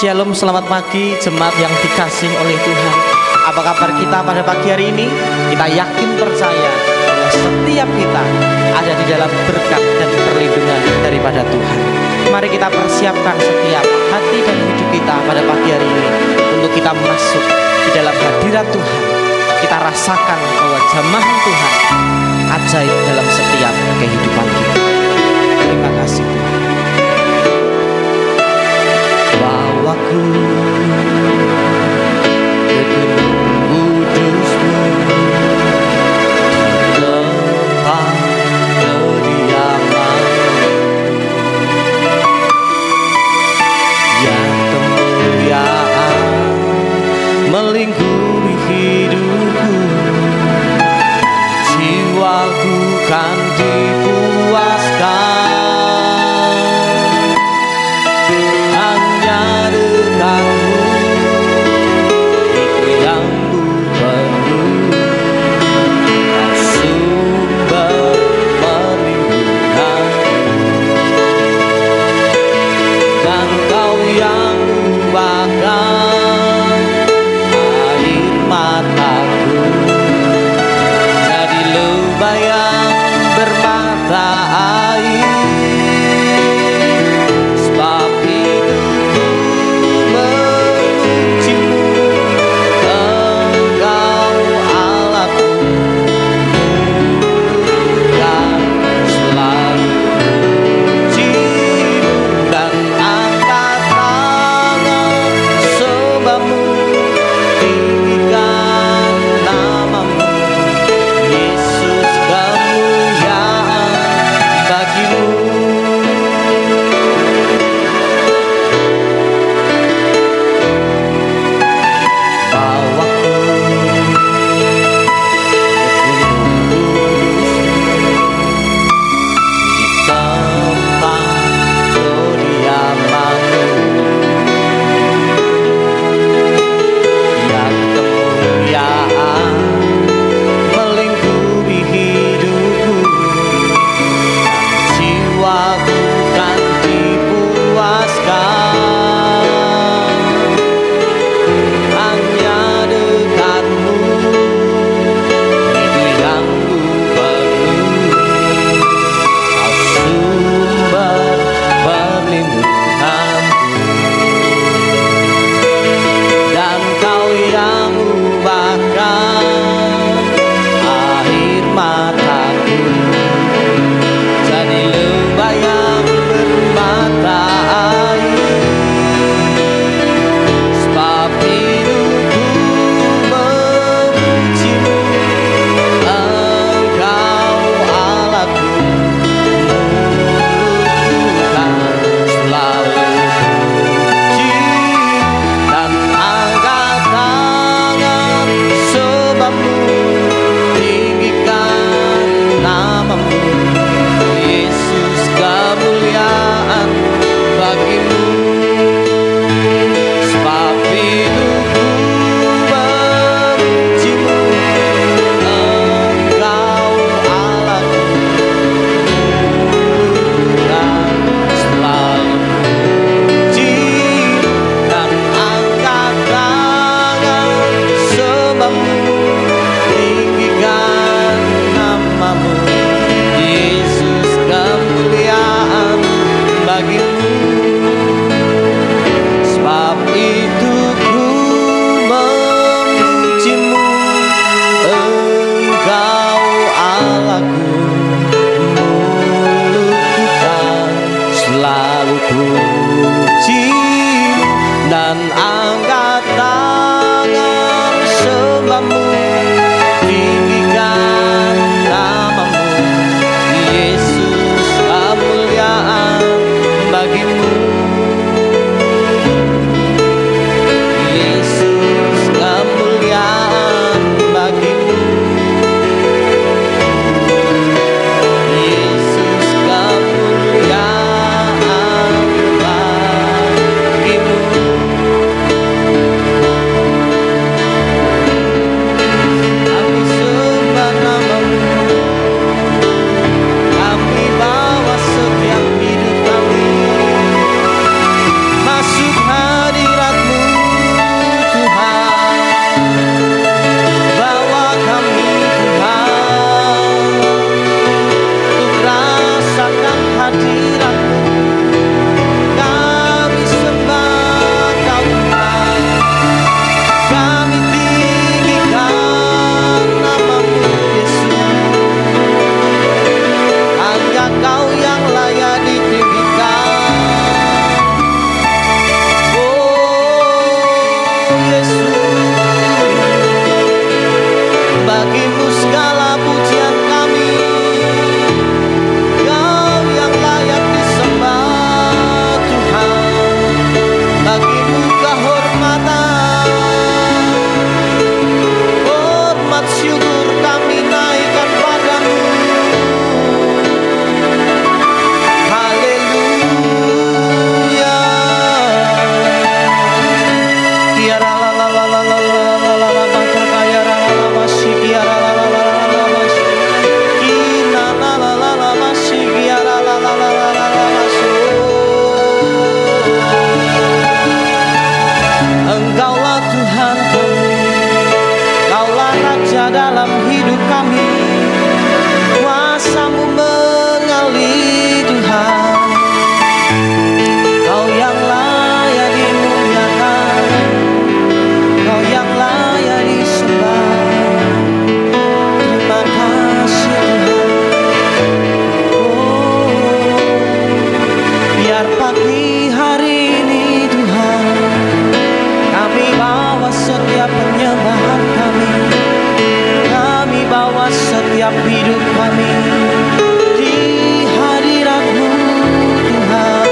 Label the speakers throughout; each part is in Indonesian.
Speaker 1: Shalom, selamat pagi jemaat yang dikasih oleh Tuhan. Apa kabar kita pada pagi hari ini? Kita yakin percaya bahwa setiap kita ada di dalam berkat dan perlindungan daripada Tuhan. Mari kita persiapkan setiap hati dan hidup kita pada pagi hari ini untuk kita masuk di dalam hadirat Tuhan. Kita rasakan bahwa jamahan Tuhan ajaib dalam setiap kehidupan kita. Terima kasih Tuhan. Bawaku ke gedung kudus-Mu, tempat kediaman yang kemuliaan melingkupi hidupku, jiwaku kan dipuaskan. Yesus. Bagimu segala pujian kami, Kau yang layak disembah Tuhan. Bagimu kehormatan, hormat syukur kami naikkan padamu. Haleluya. Kiara la la la la la la la la la baka kaya la la la masih kiara la la la la la masih kina la la la la masih kiara la la la la la la masih. Engkaulah Tuhan kami, Kaulah Raja dalam hidup kami. Kuasa-Mu mengalir Tuhan, Kau yang layak dimuliakan, Kau yang layak disembah. Terima kasih Tuhan. Oh, biar pagi hari ini Tuhan, kami bawa setiap penyembahan kami, kami bawa setiap hidup kami di hadirat-Mu Tuhan.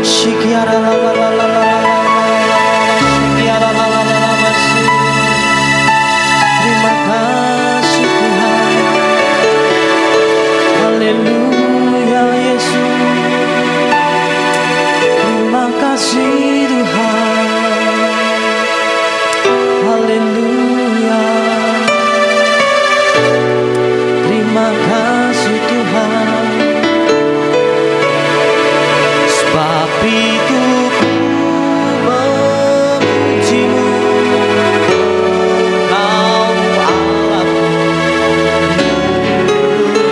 Speaker 1: Shikiara la la la la la la la, shikiara la la la la masih. Terima kasih Tuhan. Haleluya Yesus. Terima kasih Tuhan. Haleluya. Terima kasih Tuhan. Sebab itu ku memuji-Mu, Engkau Allahku,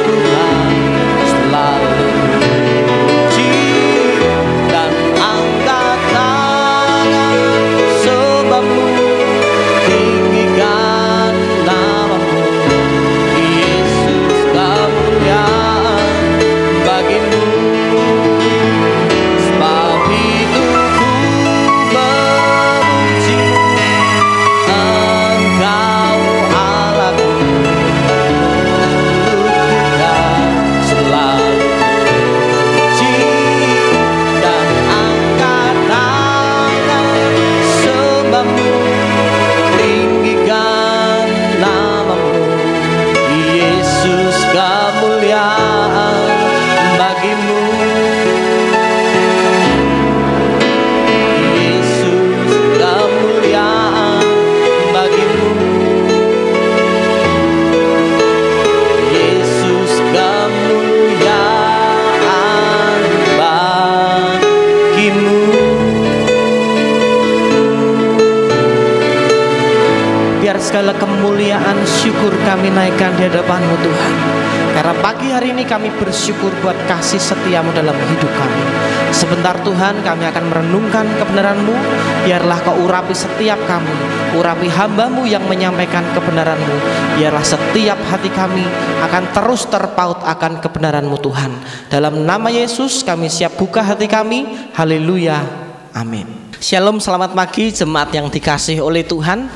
Speaker 1: Tuhan selalu puji dan angkat tangan. Sebab-Mu tinggikan nama-Mu, Yesus kemuliaan bagi-Mu. Sebab itu ku memuji-Mu, Engkau Allahku, Tuhan selalu puji dan angkat tangan. Sebab-Mu tinggikan nama-Mu, Yesus kemuliaan bagi-Mu. Yesus kemuliaan bagi-Mu, Yesus kemuliaan bagi-Mu. Biar segala kemuliaan syukur kami naikkan di hadapan-Mu Tuhan. Karena pagi hari ini kami bersyukur buat kasih setia-Mu dalam hidup kami. Sebentar Tuhan kami akan merenungkan kebenaran-Mu. Biarlah Kau urapi setiap kami, urapi hamba-Mu yang menyampaikan kebenaran-Mu. Biarlah setiap hati kami akan terus terpaut akan kebenaran-Mu Tuhan. Dalam nama Yesus kami siap buka hati kami. Haleluya, amin. Shalom, selamat pagi jemaat yang dikasihi oleh Tuhan.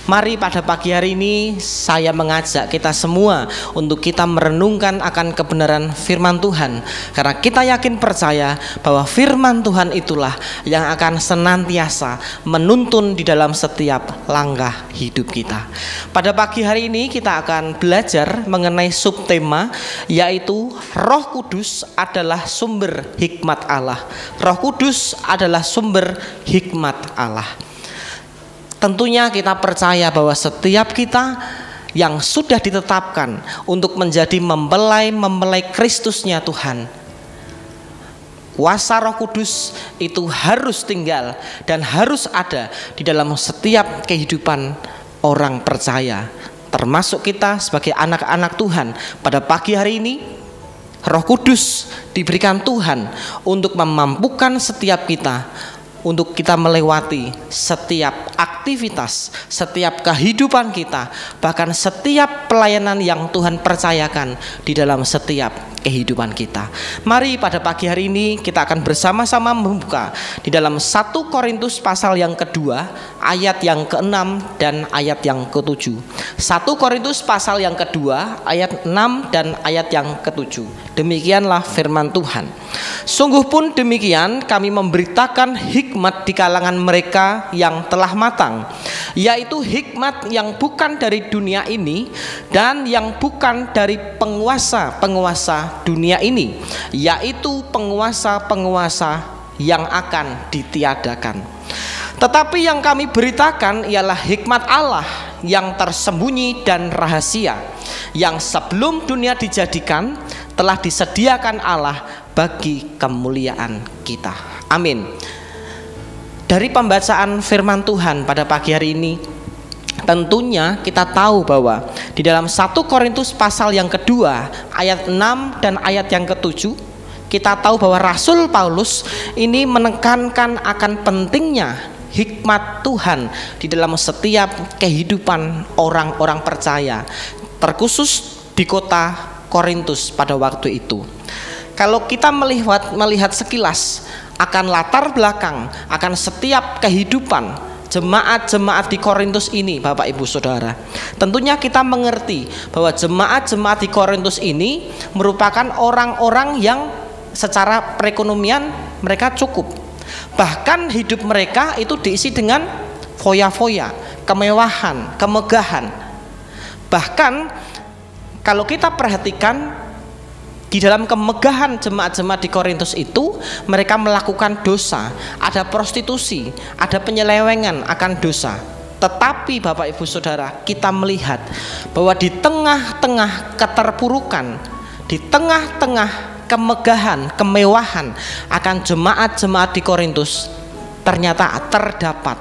Speaker 1: Mari pada pagi hari ini saya mengajak kita semua untuk kita merenungkan akan kebenaran firman Tuhan. Karena kita yakin percaya bahwa firman Tuhan itulah yang akan senantiasa menuntun di dalam setiap langkah hidup kita. Pada pagi hari ini kita akan belajar mengenai subtema, yaitu Roh Kudus adalah sumber hikmat Allah. Roh Kudus adalah sumber hikmat Allah. Tentunya kita percaya bahwa setiap kita yang sudah ditetapkan untuk menjadi mempelai Kristusnya Tuhan, kuasa Roh Kudus itu harus tinggal dan harus ada di dalam setiap kehidupan orang percaya, termasuk kita sebagai anak-anak Tuhan. Pada pagi hari ini Roh Kudus diberikan Tuhan untuk memampukan setiap kita untuk kita melewati setiap aktivitas aktivitas, setiap kehidupan kita, bahkan setiap pelayanan yang Tuhan percayakan di dalam setiap kehidupan kita. Mari pada pagi hari ini kita akan bersama-sama membuka di dalam 1 Korintus pasal yang kedua, ayat yang ke-6 dan ayat yang ke-7. 1 Korintus pasal yang kedua, ayat 6 dan ayat yang ke-7. Demikianlah firman Tuhan. Sungguh pun demikian kami memberitakan hikmat di kalangan mereka yang telah matang, yaitu hikmat yang bukan dari dunia ini dan yang bukan dari penguasa-penguasa dunia ini, yaitu penguasa-penguasa yang akan ditiadakan. Tetapi yang kami beritakan ialah hikmat Allah yang tersembunyi dan rahasia, yang sebelum dunia dijadikan telah disediakan Allah bagi kemuliaan kita. Amin. Dari pembacaan firman Tuhan pada pagi hari ini, tentunya kita tahu bahwa di dalam 1 Korintus pasal yang kedua, ayat 6 dan ayat yang ke-7, kita tahu bahwa Rasul Paulus ini menekankan akan pentingnya hikmat Tuhan di dalam setiap kehidupan orang-orang percaya, terkhusus di kota Korintus pada waktu itu. Kalau kita melihat sekilas akan latar belakang, akan setiap kehidupan jemaat-jemaat di Korintus ini, Bapak Ibu Saudara, tentunya kita mengerti bahwa jemaat-jemaat di Korintus ini merupakan orang-orang yang secara perekonomian mereka cukup. Bahkan hidup mereka itu diisi dengan foya-foya, kemewahan, kemegahan. Bahkan kalau kita perhatikan di dalam kemegahan jemaat-jemaat di Korintus itu, mereka melakukan dosa, ada prostitusi, ada penyelewengan akan dosa. Tetapi Bapak Ibu Saudara, kita melihat bahwa di tengah-tengah keterpurukan, di tengah-tengah kemegahan, kemewahan akan jemaat-jemaat di Korintus, ternyata terdapat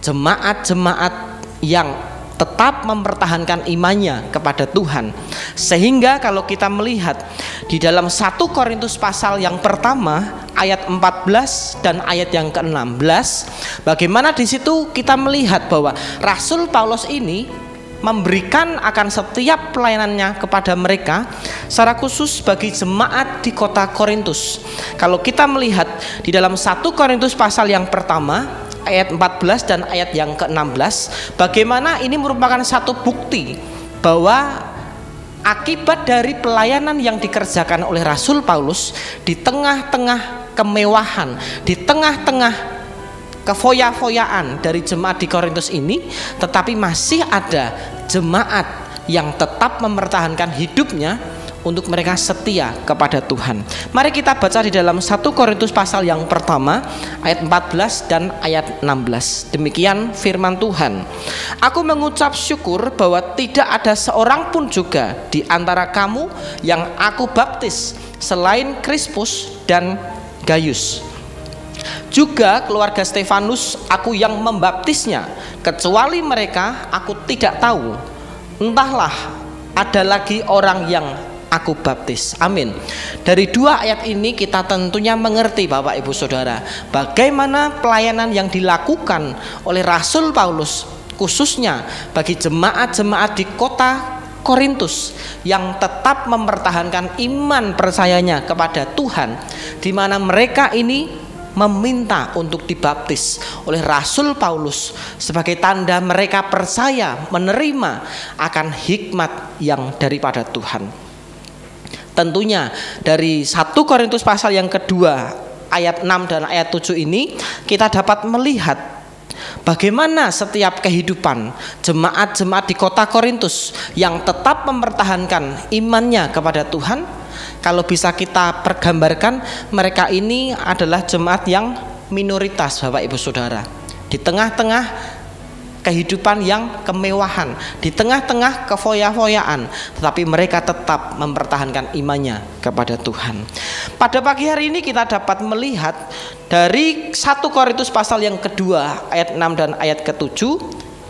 Speaker 1: jemaat-jemaat yang tetap mempertahankan imannya kepada Tuhan. Sehingga kalau kita melihat di dalam 1 Korintus pasal yang pertama ayat 14 dan ayat yang ke-16, bagaimana di situ kita melihat bahwa Rasul Paulus ini memberikan akan setiap pelayanannya kepada mereka, secara khusus bagi jemaat di kota Korintus. Kalau kita melihat di dalam 1 Korintus pasal yang pertama ayat 14 dan ayat yang ke-16, bagaimana ini merupakan satu bukti bahwa akibat dari pelayanan yang dikerjakan oleh Rasul Paulus di tengah-tengah kemewahan, di tengah-tengah kefoya-foyaan dari jemaat di Korintus ini, tetapi masih ada jemaat yang tetap mempertahankan hidupnya untuk mereka setia kepada Tuhan. Mari kita baca di dalam 1 Korintus pasal yang pertama ayat 14 dan ayat 16. Demikian firman Tuhan. Aku mengucap syukur bahwa tidak ada seorang pun juga di antara kamu yang aku baptis selain Krispus dan Gaius. Juga keluarga Stefanus aku yang membaptisnya, kecuali mereka aku tidak tahu. Entahlah ada lagi orang yang aku baptis. Amin. Dari dua ayat ini kita tentunya mengerti Bapak Ibu Saudara, bagaimana pelayanan yang dilakukan oleh Rasul Paulus khususnya bagi jemaat-jemaat di kota Korintus yang tetap mempertahankan iman percayanya kepada Tuhan, di mana mereka ini meminta untuk dibaptis oleh Rasul Paulus sebagai tanda mereka percaya menerima akan hikmat yang daripada Tuhan. Tentunya dari 1 Korintus pasal yang kedua ayat 6 dan ayat 7 ini kita dapat melihat bagaimana setiap kehidupan jemaat-jemaat di kota Korintus yang tetap mempertahankan imannya kepada Tuhan. Kalau bisa kita pergambarkan, mereka ini adalah jemaat yang minoritas Bapak Ibu Saudara, di tengah-tengah kehidupan yang kemewahan, di tengah-tengah kefoya-foyaan, tetapi mereka tetap mempertahankan imannya kepada Tuhan. Pada pagi hari ini kita dapat melihat dari 1 Korintus pasal yang kedua ayat 6 dan ayat ke-7,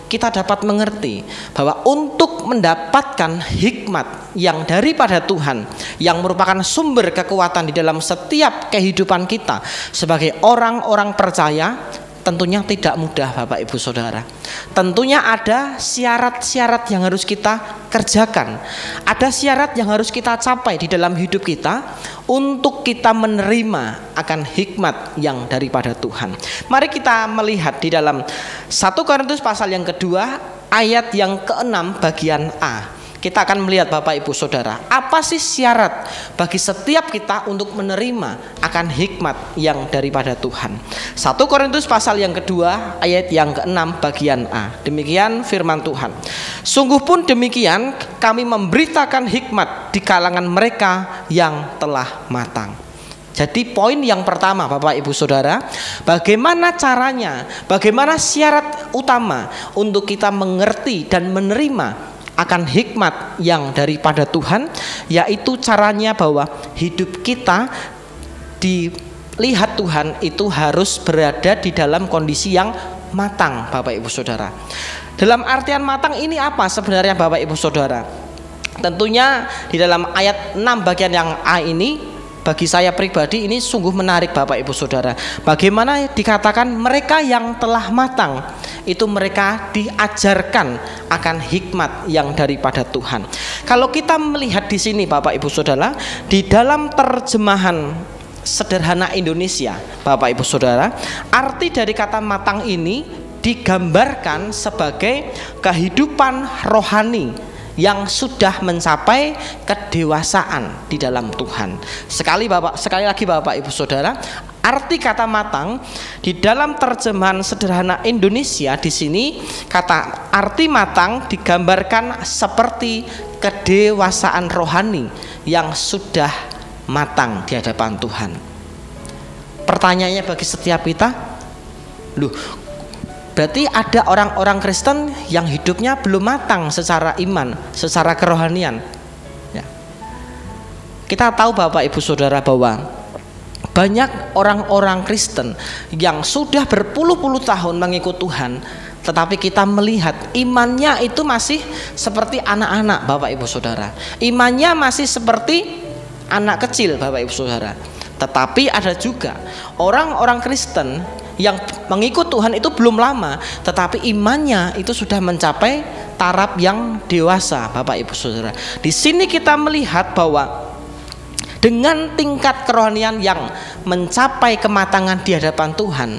Speaker 1: kita dapat mengerti bahwa untuk mendapatkan hikmat yang daripada Tuhan, yang merupakan sumber kekuatan di dalam setiap kehidupan kita sebagai orang-orang percaya, tentunya tidak mudah Bapak Ibu Saudara. Tentunya ada syarat-syarat yang harus kita kerjakan. Ada syarat yang harus kita capai di dalam hidup kita untuk kita menerima akan hikmat yang daripada Tuhan. Mari kita melihat di dalam 1 Korintus pasal yang kedua ayat yang ke-6 bagian A. Kita akan melihat Bapak Ibu Saudara, apa sih syarat bagi setiap kita untuk menerima akan hikmat yang daripada Tuhan. 1 Korintus pasal yang kedua ayat yang ke-6 bagian A. Demikian firman Tuhan. Sungguh pun demikian kami memberitakan hikmat di kalangan mereka yang telah matang. Jadi poin yang pertama Bapak Ibu Saudara, bagaimana caranya, bagaimana syarat utama untuk kita mengerti dan menerima akan hikmat yang daripada Tuhan, yaitu caranya bahwa hidup kita dilihat Tuhan itu harus berada di dalam kondisi yang matang Bapak Ibu Saudara. Dalam artian matang ini apa sebenarnya Bapak Ibu Saudara? Tentunya di dalam ayat 6 bagian yang A ini, bagi saya pribadi ini sungguh menarik Bapak Ibu Saudara. Bagaimana dikatakan mereka yang telah matang, itu mereka diajarkan akan hikmat yang daripada Tuhan. Kalau kita melihat di sini Bapak Ibu Saudara, di dalam terjemahan sederhana Indonesia Bapak Ibu Saudara, arti dari kata matang ini digambarkan sebagai kehidupan rohani yang sudah mencapai kedewasaan di dalam Tuhan. Sekali lagi Bapak Ibu Saudara, arti kata matang di dalam terjemahan sederhana Indonesia di sini, kata arti matang digambarkan seperti kedewasaan rohani yang sudah matang di hadapan Tuhan. Pertanyaannya bagi setiap kita, berarti ada orang-orang Kristen yang hidupnya belum matang secara iman, secara kerohanian. Ya. Kita tahu Bapak Ibu Saudara bahwa banyak orang-orang Kristen yang sudah berpuluh-puluh tahun mengikut Tuhan, tetapi kita melihat imannya itu masih seperti anak-anak Bapak Ibu Saudara. Imannya masih seperti anak kecil Bapak Ibu Saudara. Tetapi ada juga orang-orang Kristen yang mengikut Tuhan itu belum lama, tetapi imannya itu sudah mencapai taraf yang dewasa Bapak Ibu Saudara. Di sini kita melihat bahwa dengan tingkat kerohanian yang mencapai kematangan di hadapan Tuhan,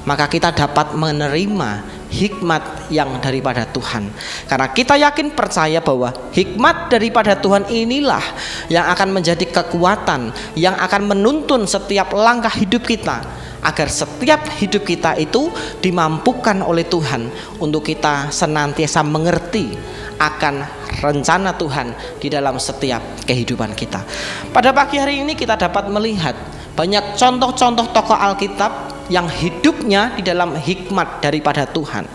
Speaker 1: maka kita dapat menerima hikmat yang daripada Tuhan. Karena kita yakin percaya bahwa hikmat daripada Tuhan inilah yang akan menjadi kekuatan, yang akan menuntun setiap langkah hidup kita, agar setiap hidup kita itu dimampukan oleh Tuhan untuk kita senantiasa mengerti akan rencana Tuhan di dalam setiap kehidupan kita. Pada pagi hari ini kita dapat melihat banyak contoh-contoh tokoh Alkitab yang hidupnya di dalam hikmat daripada Tuhan.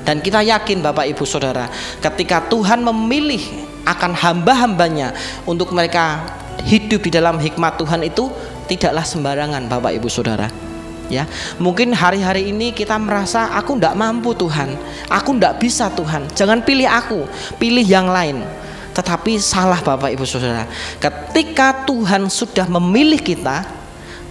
Speaker 1: Dan kita yakin Bapak Ibu Saudara, ketika Tuhan memilih akan hamba-hambanya untuk mereka hidup di dalam hikmat Tuhan itu tidaklah sembarangan Bapak Ibu Saudara. Ya, mungkin hari-hari ini kita merasa aku tidak mampu Tuhan, aku tidak bisa Tuhan, jangan pilih aku, pilih yang lain. Tetapi salah Bapak Ibu Saudara. Ketika Tuhan sudah memilih kita,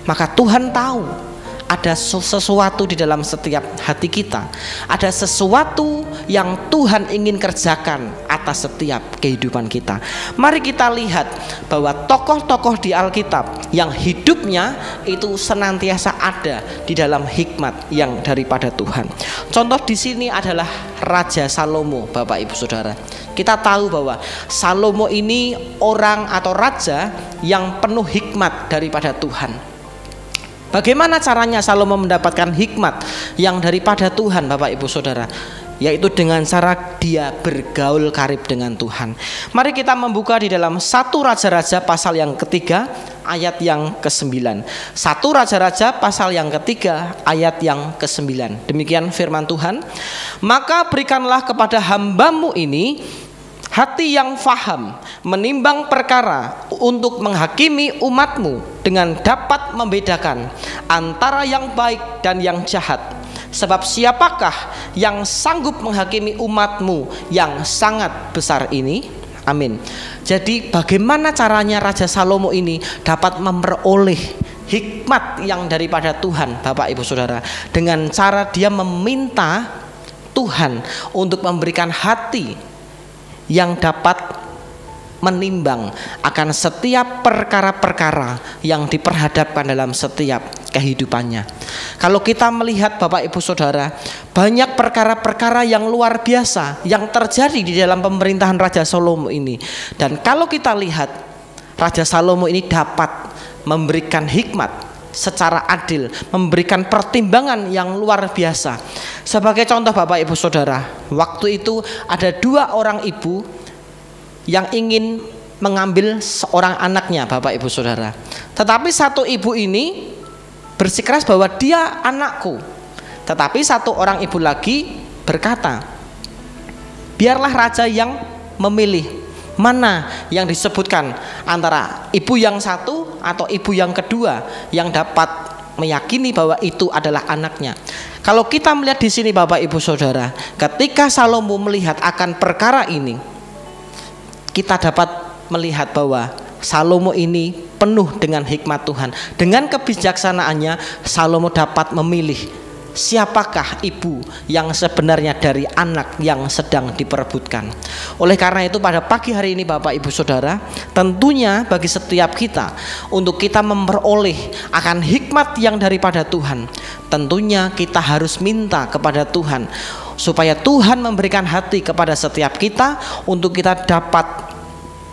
Speaker 1: maka Tuhan tahu ada sesuatu di dalam setiap hati kita, ada sesuatu yang Tuhan ingin kerjakan atas setiap kehidupan kita. Mari kita lihat bahwa tokoh-tokoh di Alkitab yang hidupnya itu senantiasa ada di dalam hikmat yang daripada Tuhan. Contoh di sini adalah Raja Salomo Bapak Ibu Saudara. Kita tahu bahwa Salomo ini orang atau raja yang penuh hikmat daripada Tuhan. Bagaimana caranya Salomo mendapatkan hikmat yang daripada Tuhan Bapak Ibu Saudara? Yaitu dengan cara dia bergaul karib dengan Tuhan. Mari kita membuka di dalam 1 Raja-Raja pasal yang ketiga ayat yang ke-9. 1 Raja-Raja pasal yang ketiga ayat yang ke-9. Demikian firman Tuhan. Maka berikanlah kepada hambamu ini hati yang faham menimbang perkara untuk menghakimi umatmu dengan dapat membedakan antara yang baik dan yang jahat. Sebab siapakah yang sanggup menghakimi umatmu yang sangat besar ini? Amin. Jadi bagaimana caranya Raja Salomo ini dapat memperoleh hikmat yang daripada Tuhan, Bapak Ibu Saudara, dengan cara dia meminta Tuhan untuk memberikan hati yang dapat menimbang akan setiap perkara-perkara yang diperhadapkan dalam setiap kehidupannya. Kalau kita melihat Bapak Ibu Saudara, banyak perkara-perkara yang luar biasa yang terjadi di dalam pemerintahan Raja Salomo ini. Dan kalau kita lihat, Raja Salomo ini dapat memberikan hikmat secara adil, memberikan pertimbangan yang luar biasa. Sebagai contoh Bapak Ibu Saudara, waktu itu ada 2 orang ibu yang ingin mengambil seorang anaknya, Bapak Ibu Saudara. Tetapi satu ibu ini bersikeras bahwa dia anakku. Tetapi satu orang ibu lagi berkata, biarlah raja yang memilih mana yang disebutkan antara ibu yang satu atau ibu yang kedua yang dapat meyakini bahwa itu adalah anaknya. Kalau kita melihat di sini Bapak Ibu Saudara, ketika Salomo melihat akan perkara ini, kita dapat melihat bahwa Salomo ini penuh dengan hikmat Tuhan. Dengan kebijaksanaannya, Salomo dapat memilih siapakah ibu yang sebenarnya dari anak yang sedang diperebutkan. Oleh karena itu pada pagi hari ini Bapak Ibu Saudara, tentunya bagi setiap kita untuk kita memperoleh akan hikmat yang daripada Tuhan, tentunya kita harus minta kepada Tuhan supaya Tuhan memberikan hati kepada setiap kita untuk kita dapat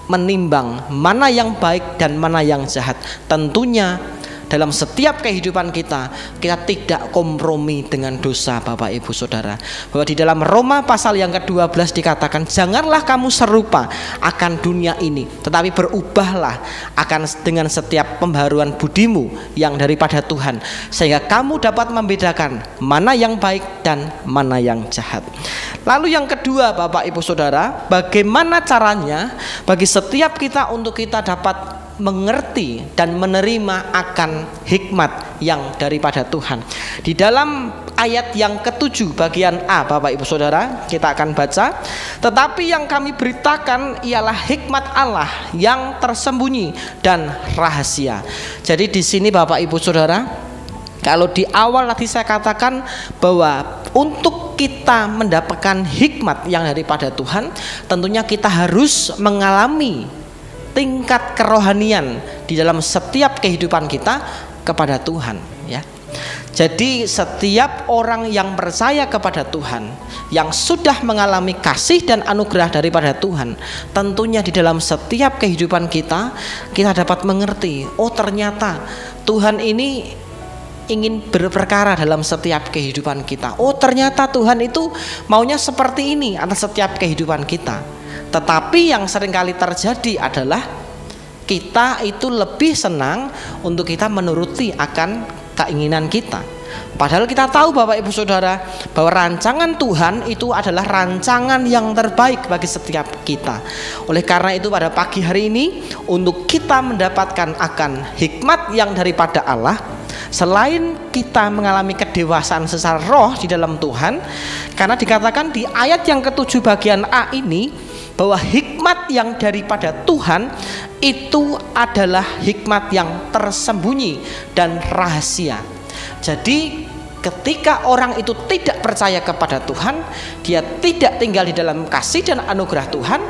Speaker 1: menimbang mana yang baik dan mana yang jahat. Tentunya dalam setiap kehidupan kita tidak kompromi dengan dosa Bapak Ibu Saudara. Bahwa di dalam Roma pasal yang ke-12 dikatakan, janganlah kamu serupa akan dunia ini, tetapi berubahlah akan dengan setiap pembaharuan budimu yang daripada Tuhan, sehingga kamu dapat membedakan mana yang baik dan mana yang jahat. Lalu yang kedua Bapak Ibu Saudara, bagaimana caranya bagi setiap kita untuk kita dapat mengerti dan menerima akan hikmat yang daripada Tuhan. Di dalam ayat yang ke-7 bagian A Bapak Ibu Saudara, kita akan baca, tetapi yang kami beritakan ialah hikmat Allah yang tersembunyi dan rahasia. Jadi di sini Bapak Ibu Saudara, kalau di awal tadi saya katakan bahwa untuk kita mendapatkan hikmat yang daripada Tuhan, tentunya kita harus mengalami tingkat kerohanian di dalam setiap kehidupan kita kepada Tuhan, ya. Jadi setiap orang yang percaya kepada Tuhan, yang sudah mengalami kasih dan anugerah daripada Tuhan, tentunya di dalam setiap kehidupan kita dapat mengerti, oh ternyata Tuhan ini ingin berperkara dalam setiap kehidupan kita. Oh ternyata Tuhan itu maunya seperti ini atas setiap kehidupan kita. Tetapi yang seringkali terjadi adalah kita itu lebih senang untuk kita menuruti akan keinginan kita. Padahal kita tahu Bapak Ibu Saudara bahwa rancangan Tuhan itu adalah rancangan yang terbaik bagi setiap kita. Oleh karena itu pada pagi hari ini untuk kita mendapatkan akan hikmat yang daripada Allah, selain kita mengalami kedewasaan secara roh di dalam Tuhan, karena dikatakan di ayat yang ke-7 bagian A ini bahwa hikmat yang daripada Tuhan itu adalah hikmat yang tersembunyi dan rahasia. Jadi ketika orang itu tidak percaya kepada Tuhan, dia tidak tinggal di dalam kasih dan anugerah Tuhan,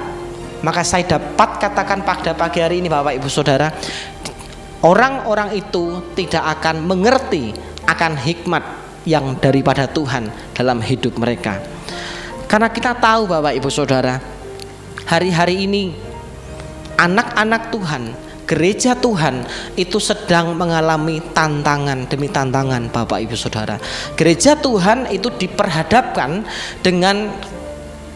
Speaker 1: maka saya dapat katakan pada pagi hari ini Bapak Ibu Saudara, orang-orang itu tidak akan mengerti akan hikmat yang daripada Tuhan dalam hidup mereka. Karena kita tahu Bapak Ibu Saudara, hari-hari ini anak-anak Tuhan, gereja Tuhan itu sedang mengalami tantangan demi tantangan Bapak Ibu Saudara. Gereja Tuhan itu diperhadapkan dengan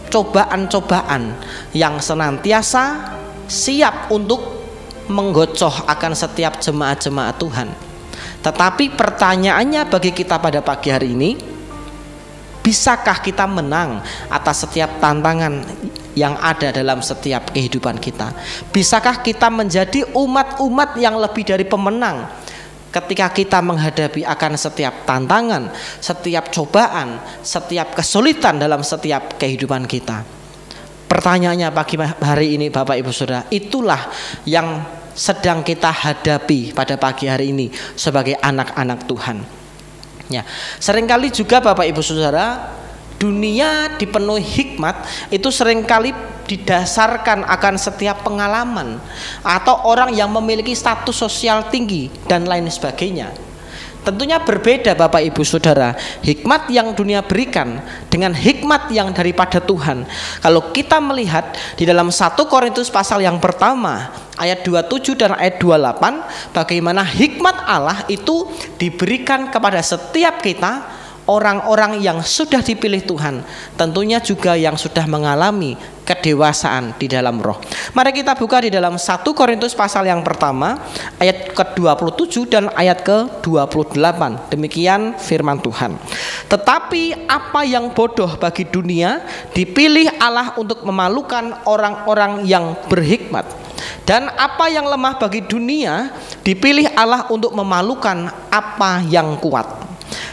Speaker 1: cobaan-cobaan yang senantiasa siap untuk menggocoh akan setiap jemaat-jemaat Tuhan. Tetapi pertanyaannya bagi kita pada pagi hari ini, bisakah kita menang atas setiap tantangan yang ada dalam setiap kehidupan kita? Bisakah kita menjadi umat-umat yang lebih dari pemenang ketika kita menghadapi akan setiap tantangan, setiap cobaan, setiap kesulitan dalam setiap kehidupan kita? Pertanyaannya pagi hari ini Bapak Ibu Saudara, itulah yang sedang kita hadapi pada pagi hari ini sebagai anak-anak Tuhan. Ya, seringkali juga Bapak Ibu Saudara, dunia dipenuhi hikmat itu seringkali didasarkan akan setiap pengalaman atau orang yang memiliki status sosial tinggi dan lain sebagainya. Tentunya berbeda Bapak Ibu Saudara, hikmat yang dunia berikan dengan hikmat yang daripada Tuhan. Kalau kita melihat di dalam 1 Korintus pasal yang pertama ayat 27 dan ayat 28, bagaimana hikmat Allah itu diberikan kepada setiap kita, orang-orang yang sudah dipilih Tuhan, tentunya juga yang sudah mengalami kedewasaan di dalam roh. Mari kita buka di dalam 1 Korintus pasal yang pertama ayat ke-27 dan ayat ke-28. Demikian firman Tuhan. Tetapi apa yang bodoh bagi dunia dipilih Allah untuk memalukan orang-orang yang berhikmat. Dan apa yang lemah bagi dunia dipilih Allah untuk memalukan apa yang kuat.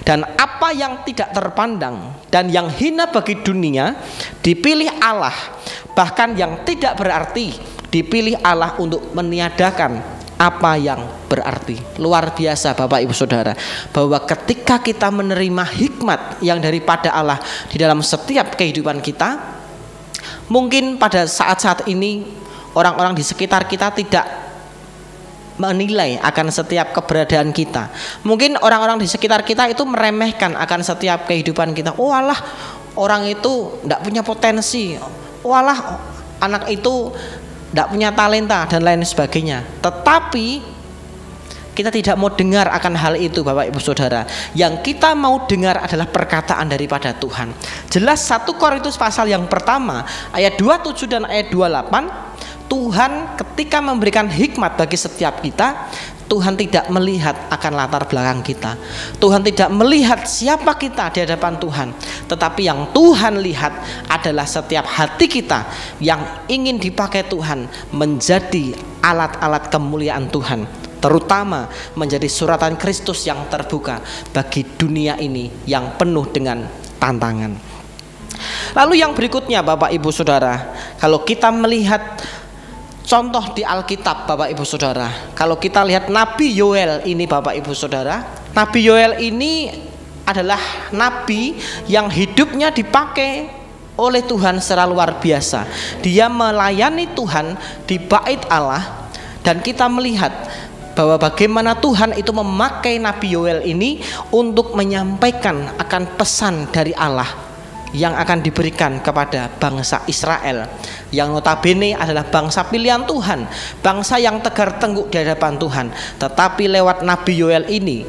Speaker 1: Dan apa yang tidak terpandang dan yang hina bagi dunia dipilih Allah, bahkan yang tidak berarti dipilih Allah untuk meniadakan apa yang berarti. Luar biasa Bapak Ibu Saudara, bahwa ketika kita menerima hikmat yang daripada Allah di dalam setiap kehidupan kita, mungkin pada saat-saat ini orang-orang di sekitar kita tidak menilai akan setiap keberadaan kita. Mungkin orang-orang di sekitar kita itu meremehkan akan setiap kehidupan kita. Oh alah, orang itu tidak punya potensi. Oh alah, anak itu tidak punya talenta dan lain sebagainya. Tetapi kita tidak mau dengar akan hal itu Bapak Ibu Saudara. Yang kita mau dengar adalah perkataan daripada Tuhan. Jelas 1 Korintus pasal yang pertama ayat 27 dan ayat 28, Tuhan ketika memberikan hikmat bagi setiap kita, Tuhan tidak melihat akan latar belakang kita. Tuhan tidak melihat siapa kita di hadapan Tuhan. Tetapi yang Tuhan lihat adalah setiap hati kita yang ingin dipakai Tuhan menjadi alat-alat kemuliaan Tuhan, terutama menjadi suratan Kristus yang terbuka bagi dunia ini yang penuh dengan tantangan. Lalu yang berikutnya Bapak Ibu Saudara, kalau kita melihat contoh di Alkitab Bapak Ibu Saudara, kalau kita lihat Nabi Yoel ini Bapak Ibu Saudara, Nabi Yoel ini adalah nabi yang hidupnya dipakai oleh Tuhan secara luar biasa. Dia melayani Tuhan di bait Allah, dan kita melihat bahwa bagaimana Tuhan itu memakai Nabi Yoel ini untuk menyampaikan akan pesan dari Allah yang akan diberikan kepada bangsa Israel, yang notabene adalah bangsa pilihan Tuhan, bangsa yang tegar tengkuk di hadapan Tuhan. Tetapi lewat Nabi Yoel ini,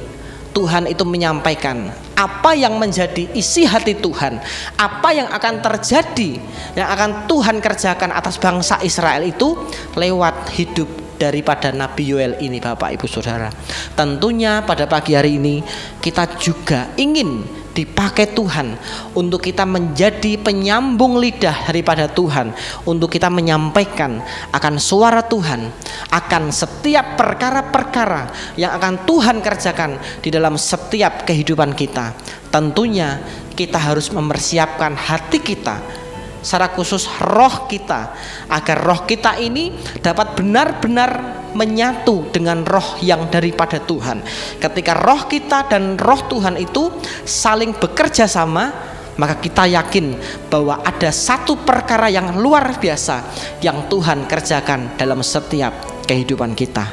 Speaker 1: Tuhan itu menyampaikan apa yang menjadi isi hati Tuhan, apa yang akan terjadi, yang akan Tuhan kerjakan atas bangsa Israel itu lewat hidup daripada Nabi Yoel ini Bapak Ibu Saudara. Tentunya pada pagi hari ini kita juga ingin dipakai Tuhan untuk kita menjadi penyambung lidah daripada Tuhan, untuk kita menyampaikan akan suara Tuhan, akan setiap perkara-perkara yang akan Tuhan kerjakan di dalam setiap kehidupan kita. Tentunya kita harus mempersiapkan hati kita, secara khusus roh kita, agar roh kita ini dapat benar-benar menyatu dengan roh yang daripada Tuhan. Ketika roh kita dan roh Tuhan itu saling bekerja sama, maka kita yakin bahwa ada satu perkara yang luar biasa yang Tuhan kerjakan dalam setiap kehidupan kita.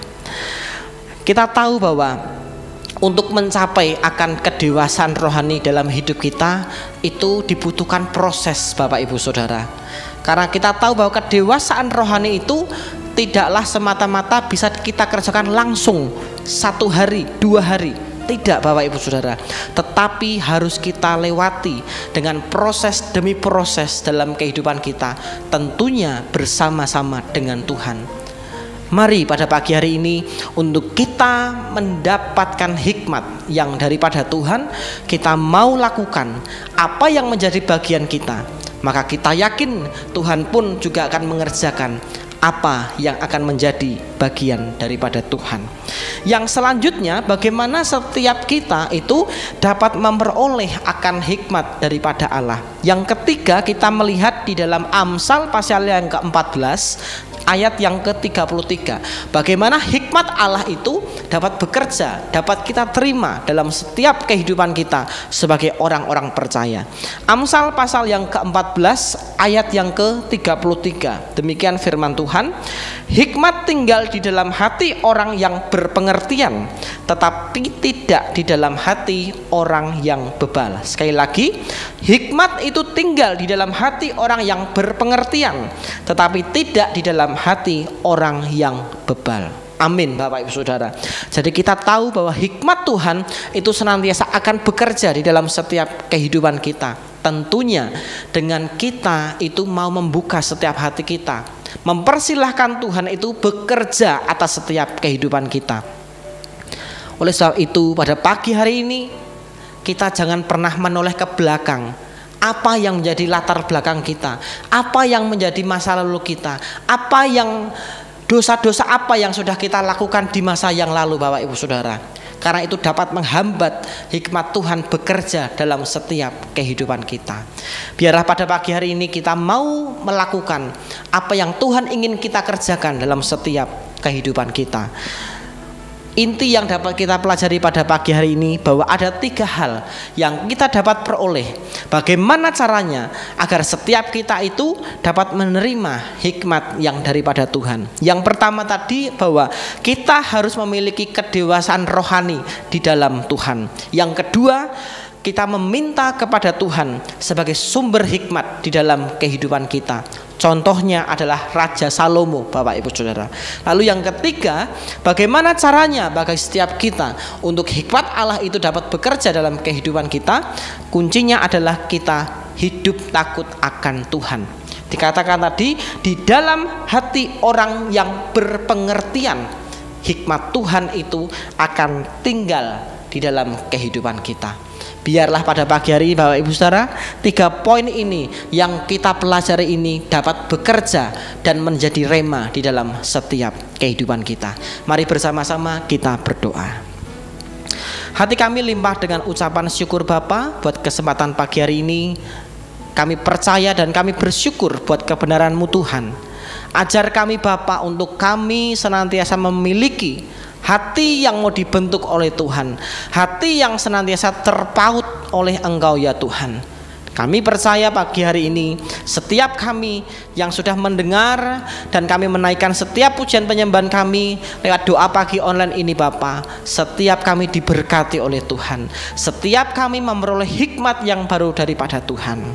Speaker 1: Kita tahu bahwa untuk mencapai akan kedewasaan rohani dalam hidup kita itu dibutuhkan proses Bapak Ibu Saudara. Karena kita tahu bahwa kedewasaan rohani itu tidaklah semata-mata bisa kita kerjakan langsung 1 hari, 2 hari. Tidak Bapak Ibu Saudara, tetapi harus kita lewati dengan proses demi proses dalam kehidupan kita, tentunya bersama-sama dengan Tuhan. Mari pada pagi hari ini untuk kita mendapatkan hikmat yang daripada Tuhan, kita mau lakukan apa yang menjadi bagian kita, maka kita yakin Tuhan pun juga akan mengerjakan apa yang akan menjadi bagian daripada Tuhan. Yang selanjutnya, bagaimana setiap kita itu dapat memperoleh akan hikmat daripada Allah. Yang ketiga, kita melihat di dalam Amsal pasal yang ke-14 ayat yang ke-33. Bagaimana hikmat Allah itu dapat bekerja, dapat kita terima dalam setiap kehidupan kita sebagai orang-orang percaya. Amsal pasal yang ke-14 ayat yang ke-33. Demikian firman Tuhan, hikmat tinggal di dalam hati orang yang berpengertian, tetapi tidak di dalam hati orang yang bebal. Sekali lagi, hikmat itu tinggal di dalam hati orang yang berpengertian, tetapi tidak di dalam hati orang yang bebal. Amin, Bapak Ibu Saudara. Jadi kita tahu bahwa hikmat Tuhan itu senantiasa akan bekerja di dalam setiap kehidupan kita. Tentunya dengan kita itu mau membuka setiap hati kita, mempersilahkan Tuhan itu bekerja atas setiap kehidupan kita. Oleh sebab itu pada pagi hari ini kita jangan pernah menoleh ke belakang. Apa yang menjadi latar belakang kita, apa yang menjadi masa lalu kita, apa yang dosa-dosa apa yang sudah kita lakukan di masa yang lalu, Bapak Ibu Saudara. Karena itu dapat menghambat hikmat Tuhan bekerja dalam setiap kehidupan kita. Biarlah pada pagi hari ini kita mau melakukan apa yang Tuhan ingin kita kerjakan dalam setiap kehidupan kita. Inti yang dapat kita pelajari pada pagi hari ini bahwa ada 3 hal yang kita dapat peroleh. Bagaimana caranya agar setiap kita itu dapat menerima hikmat yang daripada Tuhan. Yang pertama tadi bahwa kita harus memiliki kedewasaan rohani di dalam Tuhan. Yang kedua, kita meminta kepada Tuhan sebagai sumber hikmat di dalam kehidupan kita. Contohnya adalah Raja Salomo, Bapak Ibu Saudara. Lalu yang ketiga, bagaimana caranya bagi setiap kita untuk hikmat Allah itu dapat bekerja dalam kehidupan kita? Kuncinya adalah kita hidup takut akan Tuhan. Dikatakan tadi, di dalam hati orang yang berpengertian, hikmat Tuhan itu akan tinggal di dalam kehidupan kita. Biarlah pada pagi hari ini Bapak Ibu Saudara, 3 poin ini yang kita pelajari ini dapat bekerja dan menjadi rema di dalam setiap kehidupan kita. Mari bersama-sama kita berdoa. Hati kami limpah dengan ucapan syukur Bapa buat kesempatan pagi hari ini. Kami percaya dan kami bersyukur buat kebenaran-Mu Tuhan. Ajar kami Bapa untuk kami senantiasa memiliki hati yang mau dibentuk oleh Tuhan, hati yang senantiasa terpaut oleh Engkau ya Tuhan. Kami percaya pagi hari ini setiap kami yang sudah mendengar dan kami menaikkan setiap pujian penyembahan kami lewat doa pagi online ini Bapa, setiap kami diberkati oleh Tuhan, setiap kami memperoleh hikmat yang baru daripada Tuhan.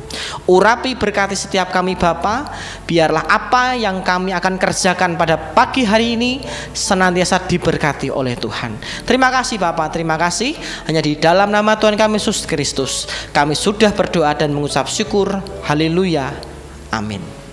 Speaker 1: Urapi berkati setiap kami Bapa, biarlah apa yang kami akan kerjakan pada pagi hari ini senantiasa diberkati oleh Tuhan. Terima kasih Bapa, terima kasih. Hanya di dalam nama Tuhan kami Yesus Kristus kami sudah berdoa dan mengucap syukur. Haleluya. Amin.